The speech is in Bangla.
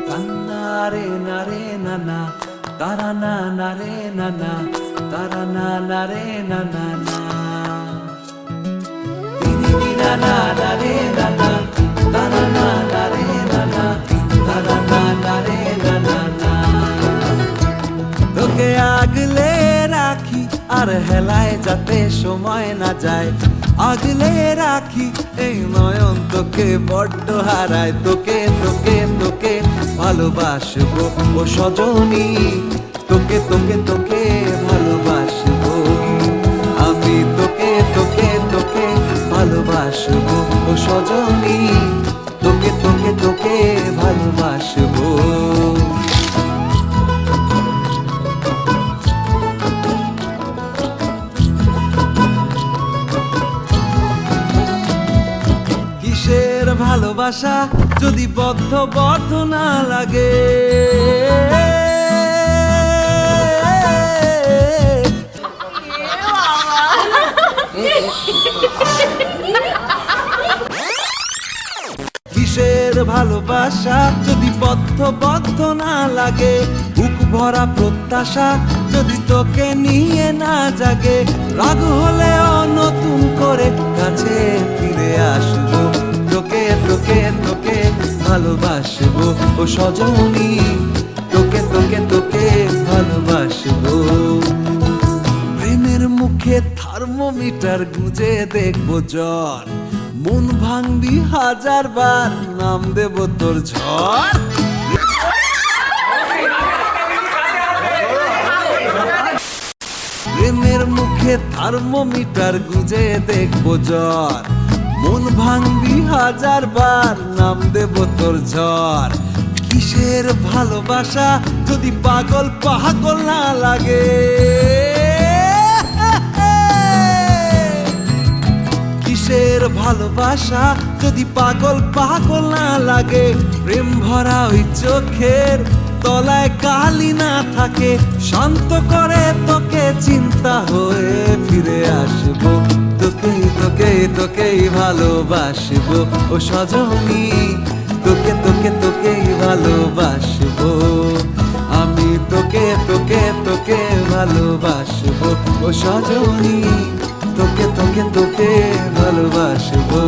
Tanare nare nana, tarana nare nana, tarana nare nana na. Dini dina na nare nana, tarana nare nana, tarana nare nana na. তোকে আগলে রাখি আর হেলায় যাতে সময় না যায়, আগলে রাখি এই নয়ন তোকে বড্ড হারায়। তোকে তোকে তোকে ভালোবাসবো ও সজনী, তোকে তোকে তোকে ভালোবাসবো আমি, তোকে তোকে তোকে ভালোবাসবো ও সজনী, তোকে তোকে তোকে ভালোবাসবো। কিসের ভালোবাসা যদি বদ্ধ বদ্ধ না লাগে, কিসের ভালোবাসা যদি বদ্ধ বদ্ধ না লাগে, বুক ভরা প্রত্যাশা যদি তোকে নিয়ে না জাগে, রাগ হলেও নতুন করে কাছে ফিরে আসবো, তোকে তোকে তোকে ভালোবাসবো ও সজনী, তোকে তোকে তোকে ভালোবাসবো। প্রেমের মুখে থার্মোমিটার গুঁজে দেখবো জ্বর, মন ভাঙবি হাজার বার নাম দেব তোর ঝড়। প্রেমের মুখে থার্মোমিটার গুঁজে দেখবো জ্বর, মন ভাঙবি হাজার বার নাম দেব তোর ঝড়। কিসের ভালোবাসা যদি পাগল পাগল না লাগে, কিসের ভালোবাসা যদি পাগল পাগল না লাগে, প্রেম ভরা ওই চোখের তলায় কালি না থাকে, শান্ত করে তোকে চিন্তা হয়ে ফিরে আসবো, তোকে তোকে তোকেই ভালোবাসবো ও সজনী, তোকে তোকে তোকেই ভালোবাসবো আমি, তোকে তোকে তোকে ভালোবাসবো ও সজনী, তোকে তোকে তোকে ভালোবাসবো।